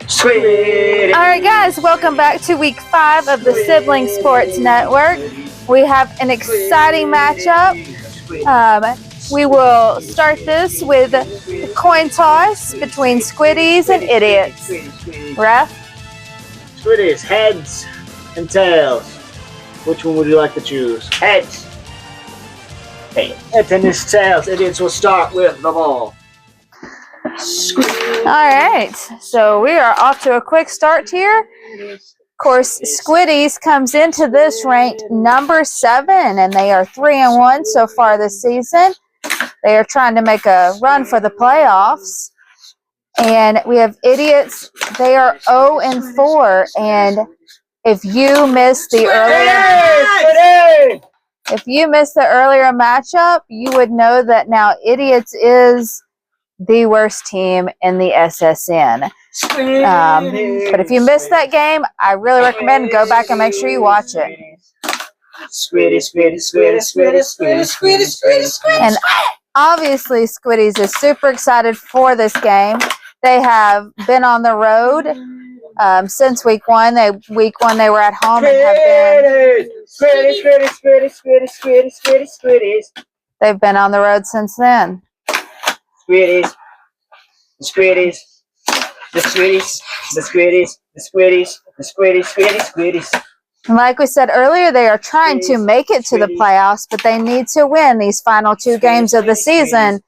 All right, guys, welcome back to week 5 of the Sibling Sports Network. We have an exciting matchup. We will start this with the coin toss between Squiddies and Idiots. Ref? Squiddies, heads and tails. Which one would you like to choose? Heads. Okay, heads and his tails. Idiots will start with the ball. All right, so we are off to a quick start here. Of course, Squiddies comes into this ranked number 7, and they are 3-1 so far this season. They are trying to make a run for the playoffs. And we have Idiots. They are 0-4, and if you missed the earlier matchup, you would know that now Idiots is the worst team in the SSN. But if you missed that game, I really recommend go back and make sure you watch it. And obviously, Squiddies is super excited for this game. They have been on the road since week 1. Week 1 they were at home and have been. They've been on the road since then. Squiddies, the Squiddies, the Squiddies, the Squiddies, the Squiddies, the Squiddies, Squiddies. Like we said earlier, they are trying to make it to the playoffs, but they need to win these final 2 games of the season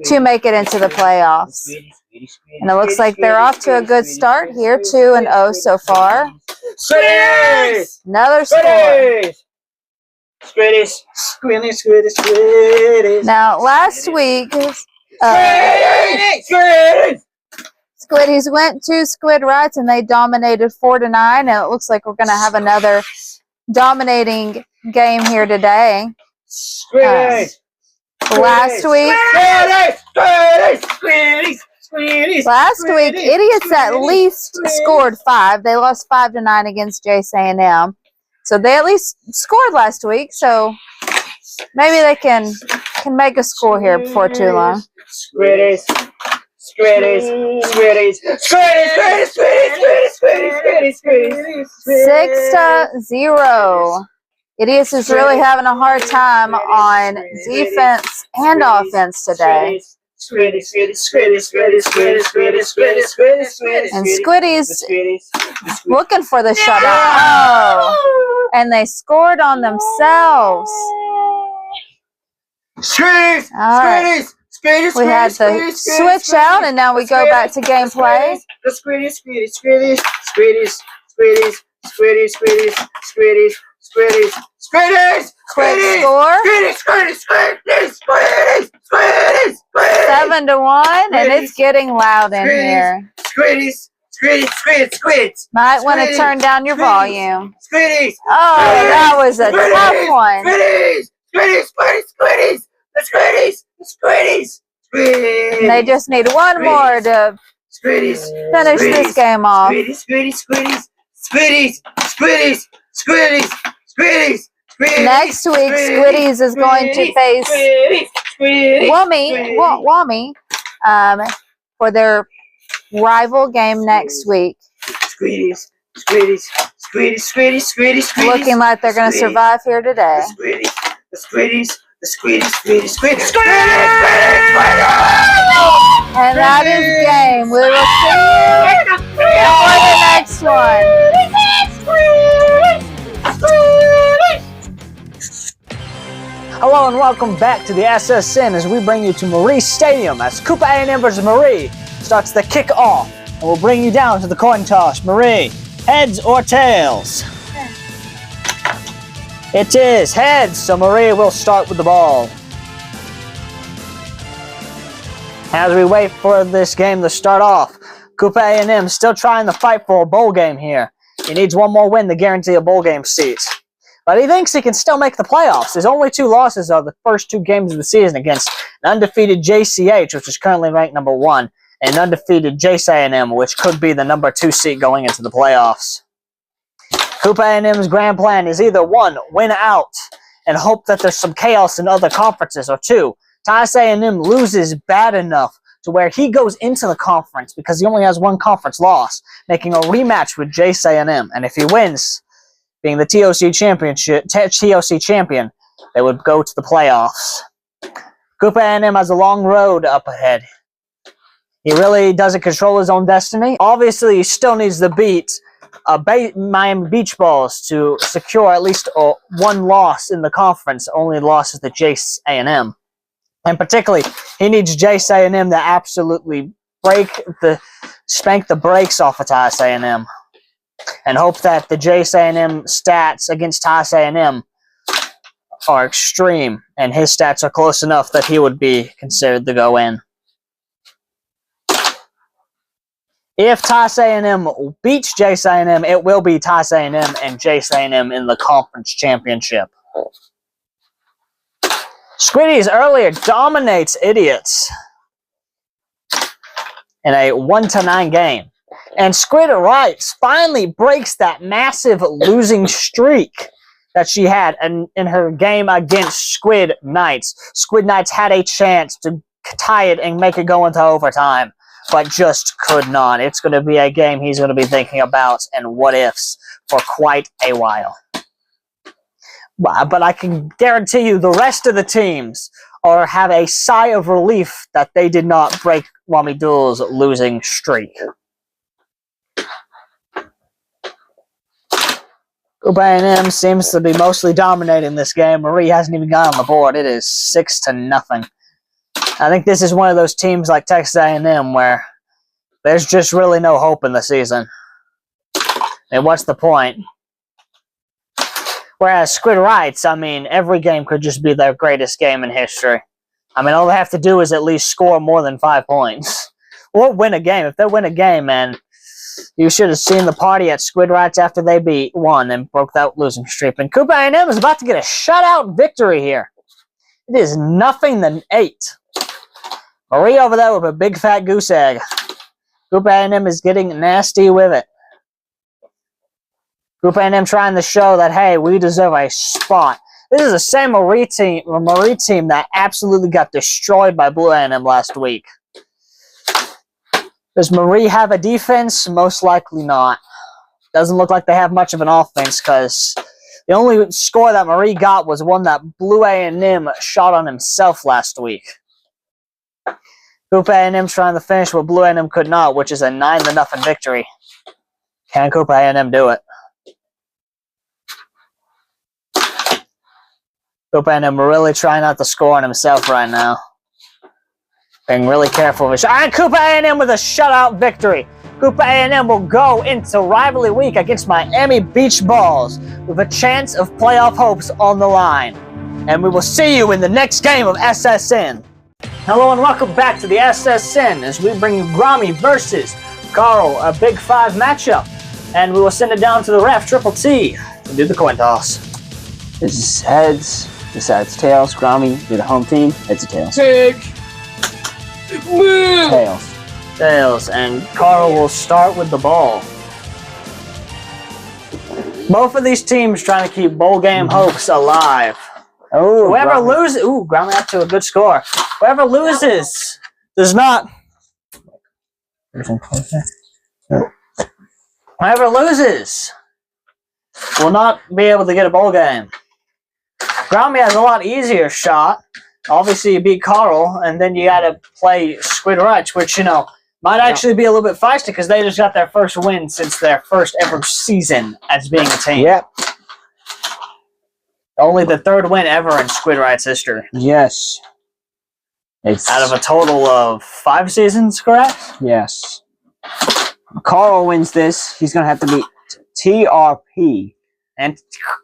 to make it into the playoffs. And it looks like they're off to a good start here, 2-0 so far. Squiddies! Another score. Squiddies, Squiddies, Squiddies, Squiddies. Now, last week, Squiddies went to Squid Rights and they dominated 4-9, and it looks like we're going to have another dominating game here today. Last week, Idiots at least scored 5. They lost 5-9 against JCH. So they at least scored last week, so maybe they can make a score here before too long. Squiddies, Squiddies, Squiddies, Squiddies, Squiddies, Squiddies, Squiddies, 6-0. Idiots is really having a hard time on defense and offense today. And Squiddies looking for the shutout. Oh, and they scored on themselves. All right. We had the switch out, and now we go back to gameplay. The Squiddies, Squiddies, Squiddies, Squiddies, Squiddies, Squiddies, Squiddies, Squiddies, Squiddies, Squiddies. Quick score. Squiddies, Squiddies, Squiddies, Squiddies, Squiddies, Squiddies. 7-1, and it's getting loud in here. Squiddies, Squiddies, Squiddies, Squiddies. Might want to turn down your volume. Squiddies. Oh, that was a tough one. Squiddies, Squiddies, Squiddies, Squiddies. The Squiddies, the Squiddies, Squiddies. They just need one more to finish this game off. Squiddies, Squiddies, Squiddies, Squiddies, Squiddies, Squiddies, Squiddies. Next week, Squiddies is going to face Wami for their rival game next week. Squiddies, Squiddies, Squiddies, Squiddies, Squiddies. Looking like they're going to survive here today. The Squiddies, the Squiddies, Squiddies, Squiddies, and that is game. We will see you for the next one. Hello and welcome back to the SSN as we bring you to Marie Stadium as Cooper A&M vs. Marie starts the kick-off. And we'll bring you down to the coin toss. Marie, heads or tails? It is heads, so Marie will start with the ball. As we wait for this game to start off, Cooper A&M still trying to fight for a bowl game here. He needs one more win to guarantee a bowl game seat. But he thinks he can still make the playoffs. His only 2 losses are the first 2 games of the season against an undefeated JCH, which is currently ranked number 1, and an undefeated JCH, which could be the number 2 seed going into the playoffs. Cooper A&M's grand plan is either 1, win out and hope that there's some chaos in other conferences, or 2, Texas A&M loses bad enough to where he goes into the conference because he only has one conference loss, making a rematch with JCH. And if he wins, being the TOC champion, they would go to the playoffs. Cooper A&M has a long road up ahead. He really doesn't control his own destiny. Obviously, he still needs to beat Miami Beach Balls to secure at least one loss in the conference. Only loss is the JCH. And particularly, he needs JCH to absolutely spank the brakes off of Tice A&M. And hope that the JCH stats against Tice A&M are extreme, and his stats are close enough that he would be considered to go in. If Tice A&M beats JCH, it will be Tice A&M and JCH in the conference championship. Squiddies earlier dominates Idiots in a 1-9 game. And Squid Rights finally breaks that massive losing streak that she had in her game against Squid Knights. Squid Knights had a chance to tie it and make it go into overtime, but just could not. It's going to be a game he's going to be thinking about and what ifs for quite a while. But I can guarantee you the rest of the teams have a sigh of relief that they did not break Rami Duel's losing streak. Cooper A&M seems to be mostly dominating this game. Marie hasn't even got on the board. It is 6-0. I think this is one of those teams like Texas A&M where there's just really no hope in the season. And what's the point? Whereas Squid Rights, I mean, every game could just be their greatest game in history. I mean, all they have to do is at least score more than 5 points. Or win a game. If they win a game, man, you should have seen the party at Squid Rights after they won and broke that losing streak. And Cooper A&M is about to get a shutout victory here. It is 0-8. Marie over there with a big fat goose egg. Cooper A&M is getting nasty with it. Cooper A&M trying to show that, hey, we deserve a spot. This is the same Marie team that absolutely got destroyed by Blue A&M last week. Does Marie have a defense? Most likely not. Doesn't look like they have much of an offense because the only score that Marie got was one that Blue A&M shot on himself last week. Cooper A&M trying to finish what Blue A&M could not, which is a 9-0 victory. Can Cooper A&M do it? Cooper A&M really trying not to score on himself right now. Being really careful of his shot. And Cooper A&M with a shutout victory. Cooper A&M will go into rivalry week against Miami Beach Balls with a chance of playoff hopes on the line. And we will see you in the next game of SSN. Hello and welcome back to the SSN as we bring you Grami versus Carl, a Big 5 matchup. And we will send it down to the ref, Triple T, to do the coin toss. This is heads, this side's tails. Grami, you're the home team. Heads or tails? Tails. Tails, and Carl will start with the ball. Both of these teams trying to keep bowl game hopes alive. Oh, Whoever loses, Grami up to a good score. Whoever loses does not. Whoever loses will not be able to get a bowl game. Grami has a lot easier shot. Obviously, you beat Carl, and then you got to play Squid Rights, which, you know, might actually be a little bit feisty because they just got their first win since their first ever season as being a team. Yep. Only the 3rd win ever in Squid Rights history. Yes. It's Out of a total of 5 seasons, correct? yes. Carl wins this. He's gonna have to beat TRP. And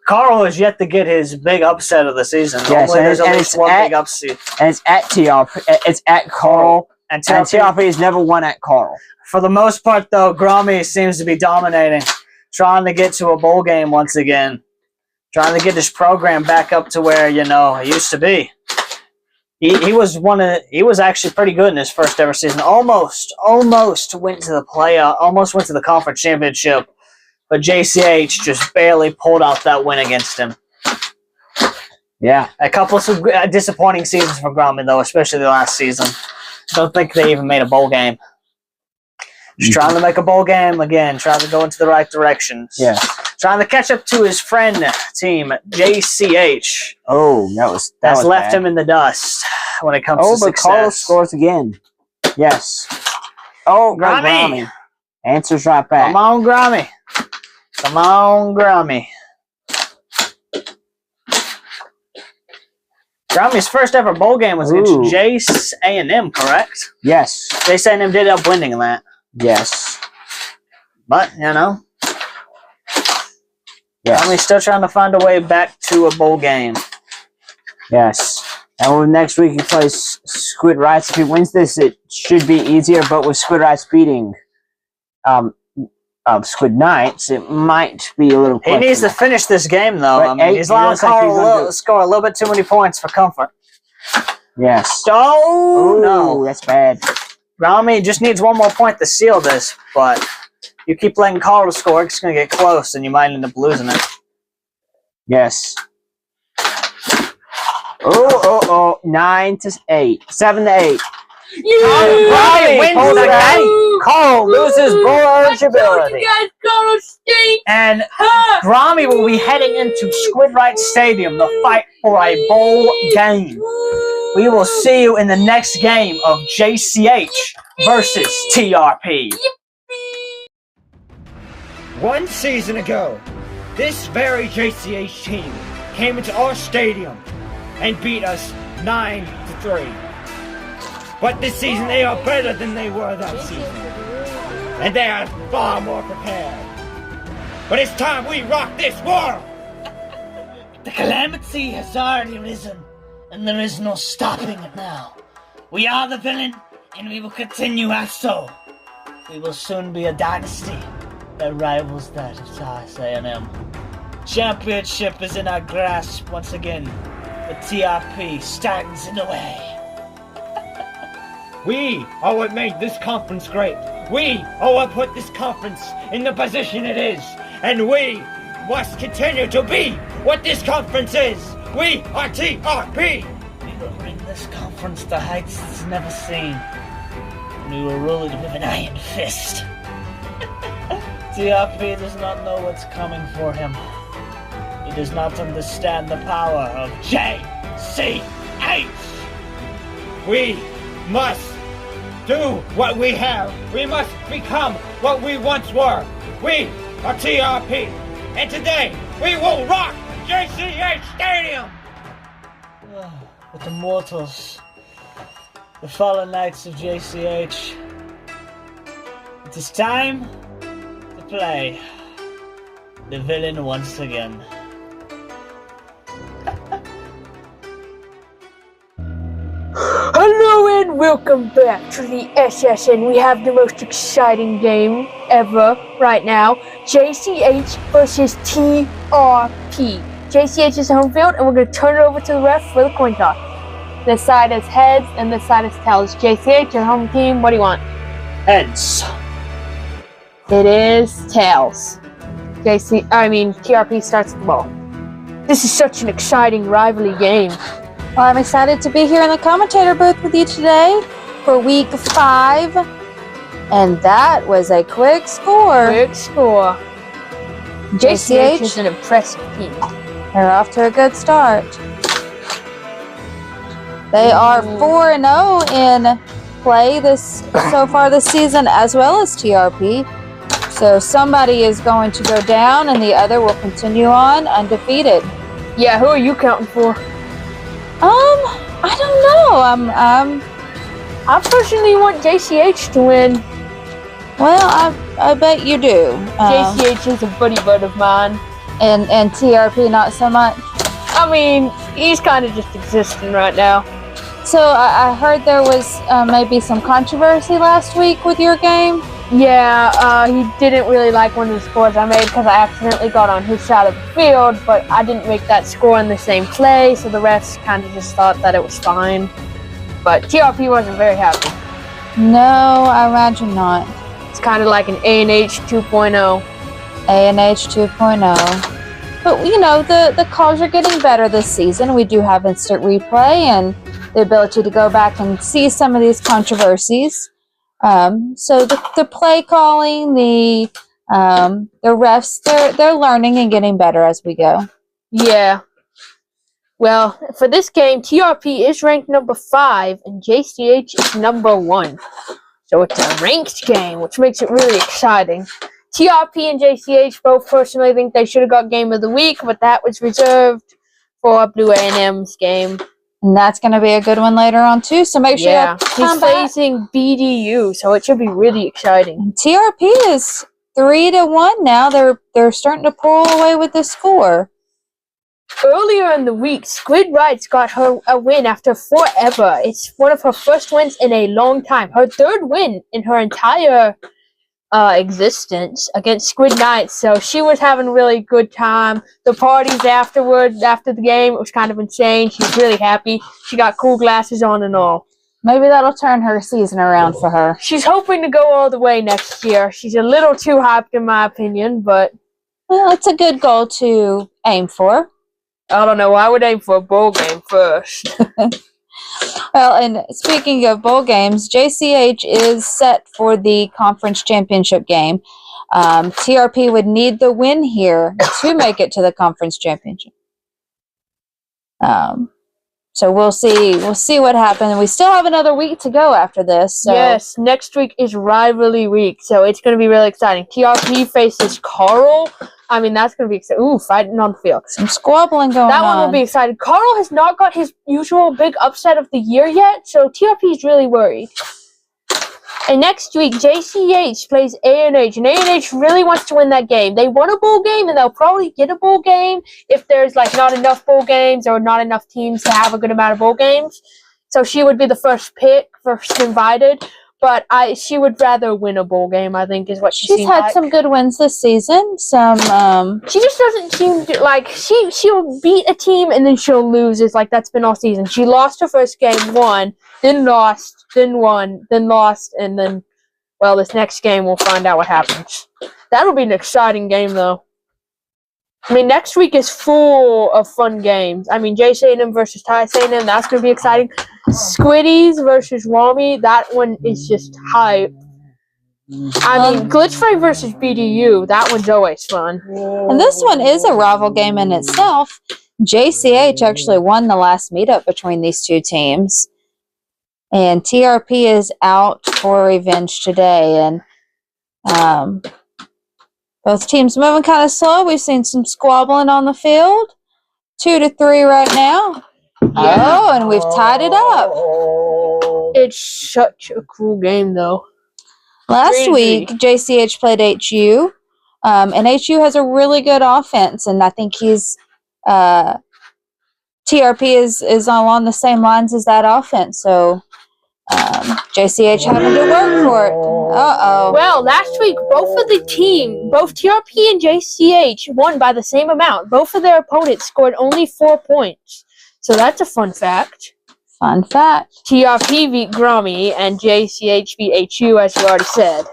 Carl has yet to get his big upset of the season. Yes, Normally there's and at it's least one at- big upset. And it's at TRP. It's at Carl. And And TRP has never won at Carl. for the most part, though, Grami seems to be dominating, trying to get to a bowl game once again, trying to get this program back up to where, you know, it used to be. He was actually pretty good in his first ever season. Almost went to the playoff, almost went to the conference championship, but JCH just barely pulled out that win against him. Yeah. A couple of disappointing seasons for Grami, though, especially the last season. Don't think they even made a bowl game. Just trying to make a bowl game again, trying to go into the right directions. Yeah. Trying to catch up to his friend team, JCH. Oh, that That's was left bad. him in the dust when it comes to Oh, but success. Carlos scores again. Yes. Oh, Grammy. Grammy. Answers right back. Come on, Grammy. Come on, Grammy. Grammy's first ever bowl game was against Ooh. Jace A&M, correct? Yes. Jace A&M did end up winning in that. Yes. But, you know, Yes. Grammy's still trying to find a way back to a bowl game. Yes. And next week he plays Squid Rights. If he wins this, it should be easier. But with Squid Rights beating Squid Knights, it might be a little. He needs to finish this game, though. But I mean, he's allowing Carl to score a little bit too many points for comfort. Yes. Oh, Ooh, no. that's bad. Grammy just needs one more point to seal this, but you keep letting Carl score, it's going to get close, and you might end up losing it. Yes. Oh, 9-8. 7-8. Grammy wins pulls the it out. game. Carl loses bowl eligibility. And Grammy will be heading into Squid Right Stadium to fight for a bowl game. We will see you in the next game of JCH versus TRP. One season ago, this very JCH team came into our stadium and beat us 9-3. But this season they are better than they were that season. And they are far more prepared. But it's time we rock this world! The calamity has already risen, and there is no stopping it now. We are the villain, and we will continue as so. We will soon be a dynasty that rivals that of Texas A&M. Championship is in our grasp once again, but TRP stands in the way. We are what made this conference great. We are what put this conference in the position it is. And we must continue to be what this conference is. We are TRP. We will bring this conference to heights it's never seen. And we will rule it with an iron fist. TRP does not know what's coming for him. He does not understand the power of JCH. We must do what we have. We must become what we once were. We are TRP. And today, we will rock JCH Stadium. With the mortals, the fallen knights of JCH, it is time to play the villain once again. Hello and welcome back to the SSN. We have the most exciting game ever right now. JCH versus TRP. JCH is home field and we're going to turn it over to the ref for the coin toss. This side is heads and this side is tails. JCH, your home team, what do you want? Heads. It is tails. TRP starts the ball. This is such an exciting rivalry game. Well, I'm excited to be here in the commentator booth with you today for week 5. And that was a quick score. Quick score. JCH is JCH, an impressive team. they're off to a good start. They are 4-0 in play so far this season, as well as TRP. So somebody is going to go down and the other will continue on undefeated. Yeah, who are you counting for? I don't know. I personally want JCH to win. Well, I bet you do. JCH is a buddy of mine. And TRP not so much. I mean, he's kind of just existing right now. So I heard there was maybe some controversy last week with your game. Yeah, he didn't really like one of the scores I made because I accidentally got on his side of the field, but I didn't make that score in the same play, so the refs kind of just thought that it was fine. But TRP wasn't very happy. No, I imagine not. It's kind of like an A&H 2.0. A&H 2.0. But, you know, the calls are getting better this season. We do have instant replay, and the ability to go back and see some of these controversies. So the play calling, the refs, they're learning and getting better as we go. Yeah. Well, for this game, TRP is ranked number 5 and JCH is number 1. So it's a ranked game, which makes it really exciting. TRP and JCH both personally think they should have got Game of the Week, but that was reserved for Blue A&M's game. And that's going to be a good one later on, too. So make sure you he's come back. facing BDU, so it should be really exciting. And TRP is 3-1 now. They're starting to pull away with the score. Earlier in the week, Squid Rights got her a win after forever. It's one of her first wins in a long time. Her 3rd win in her entire existence against Squid Knights. So she was having a really good time. The parties afterwards, after the game, it was kind of insane. She was really happy. She got cool glasses on and all. Maybe that'll turn her season around for her. She's hoping to go all the way next year. She's a little too hyped in my opinion, but... Well, it's a good goal to aim for. I don't know. I would aim for a bowl game first. Well, and speaking of bowl games, JCH is set for the conference championship game. TRP would need the win here to make it to the conference championship. So we'll see. We'll see what happens. We still have another week to go after this. So. Yes, next week is rivalry week, so it's going to be really exciting. TRP faces Carl. I mean, that's going to be exciting. Ooh, fighting on the field. Some squabbling going on. That one will be exciting. Carl has not got his usual big upset of the year yet, so TRP is really worried. And next week, JCH plays A&H, and A&H really wants to win that game. They won a bowl game, and they'll probably get a bowl game if there's, like, not enough bowl games or not enough teams to have a good amount of bowl games. So she would be the first pick, first invited. But she would rather win a bowl game, I think, is what she's had some good wins this season. She just doesn't seem to, like, she'll beat a team and then she'll lose. It's like that's been all season. She lost her first game, won, then lost, then won, then lost, and then, well, this next game we'll find out what happens. That'll be an exciting game, though. I mean, next week is full of fun games. I mean, JC&M versus Ty-A&M, that's going to be exciting. Squiddies versus Wami, that one is just hype. I mean, Glitchfrey versus BDU, that one's always fun. And this one is a rival game in itself. JCH actually won the last meetup between these two teams. And TRP is out for revenge today. And both teams moving kind of slow. We've seen some squabbling on the field. 2-3 right now. Yeah. Oh, and we've tied it up. It's such a cool game, though. Last week, JCH played HU. And HU has a really good offense. And I think TRP is along the same lines as that offense. So JCH having to work for it. Uh-oh. Well, last week, both TRP and JCH won by the same amount. Both of their opponents scored only 4 points. So that's a fun fact. Fun fact. TRP beat Grommy and JCH beat HU, as you already said.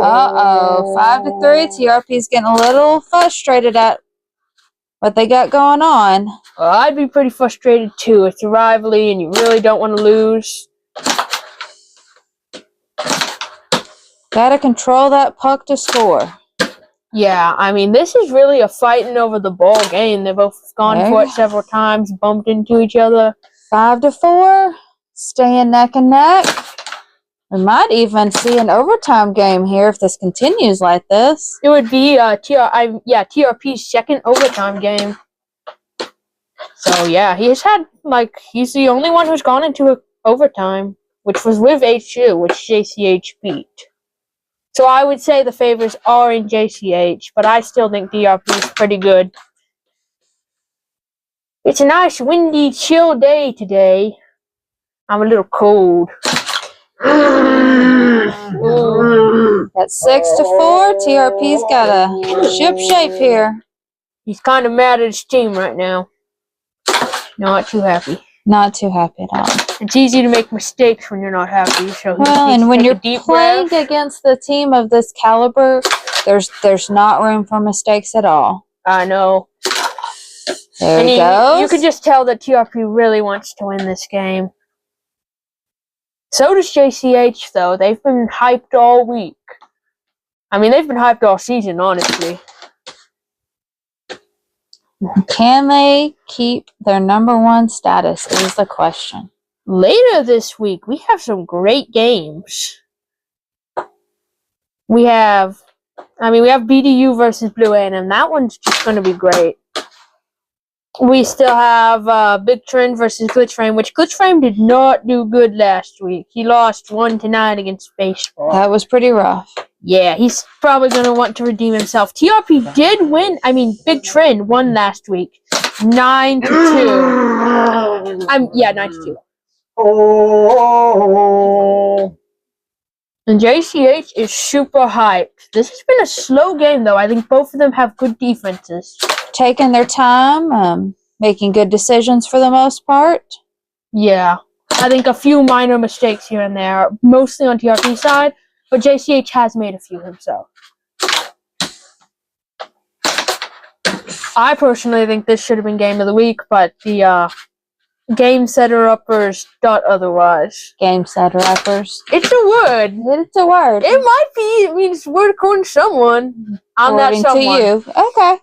Uh-oh. 5-3. TRP's getting a little frustrated at what they got going on. Well, I'd be pretty frustrated, too. It's a rivalry, and you really don't want to lose. Gotta control that puck to score. Yeah, I mean, this is really a fighting over the ball game. They've both gone for it several times, bumped into each other. 5-4. Staying neck and neck. We might even see an overtime game here if this continues like this. It would be TRP's second overtime game. So yeah, he's the only one who's gone into overtime, which was with HU, which JCH beat. So I would say the favors are in JCH, but I still think TRP is pretty good. It's a nice, windy, chill day today. I'm a little cold. That's 6-4. TRP's got a ship shape here. He's kind of mad at his team right now. Not too happy. Not too happy at all. It's easy to make mistakes when you're not happy. So well, and when you're playing against the team of this caliber, there's not room for mistakes at all. I know. There And he goes. you could just tell that TRP really wants to win this game. So does JCH, though. They've been hyped all week. I mean, they've been hyped all season, honestly. Can they keep their number 1 status is the question. Later this week, we have some great games. We have BDU versus Blue A&M. That one's just going to be great. We still have Big Trend versus Glitch Frame, which Glitch Frame did not do good last week. He lost 1-9 against Baseball. That was pretty rough. Yeah, he's probably going to want to redeem himself. TRP did win. I mean, Big Trend won last week. 9-2. 9-2. Oh. And JCH is super hyped. This has been a slow game, though. I think both of them have good defenses. Taking their time, making good decisions for the most part. Yeah. I think a few minor mistakes here and there, mostly on TRP's side, but JCH has made a few himself. I personally think this should have been game of the week, but the game setter-uppers thought otherwise. Game setter-uppers. It's a word. It's a word. It might be. It means word according to someone. I'm According not someone. to you. Okay.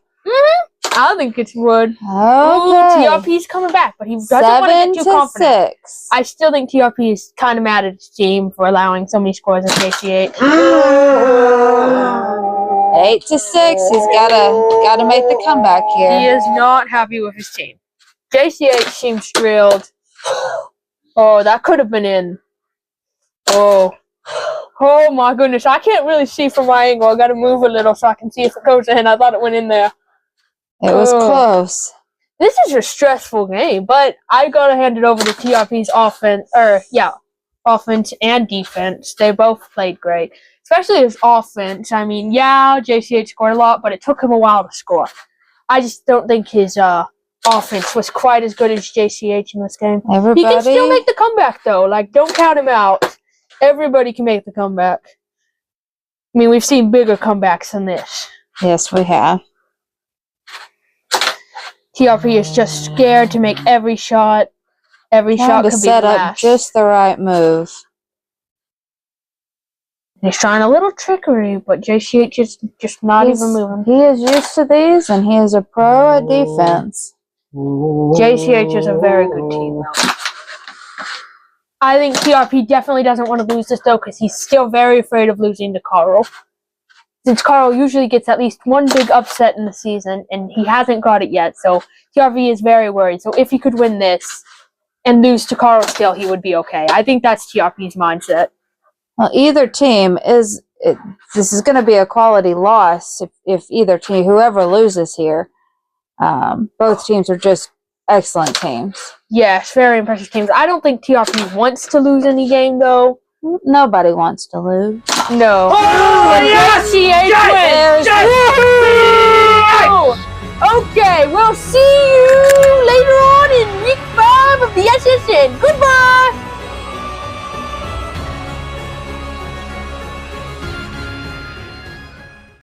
I think it's wood. Okay. TRP's coming back, but he doesn't want to get too confident. 7-6. I still think TRP is kind of mad at his team for allowing so many scores at JCH. 8-6. He's gotta make the comeback here. He is not happy with his team. JCH seems thrilled. Oh, that could have been in. Oh my goodness! I can't really see from my angle. I got to move a little so I can see if it goes in. I thought it went in there. It was close. This is a stressful game, but I gotta hand it over to TRP's offense. Offense and defense. They both played great, especially his offense. I mean, JCH scored a lot, but it took him a while to score. I just don't think his offense was quite as good as JCH in this game. Everybody, he can still make the comeback, though. Like, don't count him out. Everybody can make the comeback. I mean, we've seen bigger comebacks than this. Yes, we have. TRP is just scared to make every shot. Every shot To could be set up last. just the right move. He's trying a little trickery, but JCH is just not even moving. He is used to these, and he is a pro at defense. JCH is a very good team, though. I think TRP definitely doesn't want to lose this, though, because he's still very afraid of losing to Carl. Since Carl usually gets at least one big upset in the season, and he hasn't got it yet, so TRP is very worried. So if he could win this and lose to Carl still, he would be okay. I think that's TRP's mindset. Well, either team this is going to be a quality loss if either team, whoever loses here. Both teams are just excellent teams. Yes, very impressive teams. I don't think TRP wants to lose any game, though. Nobody wants to lose. No. Oh, yes! JCH wins! Yes! Woo! Okay, we'll see you later on in week 5 of the SSN.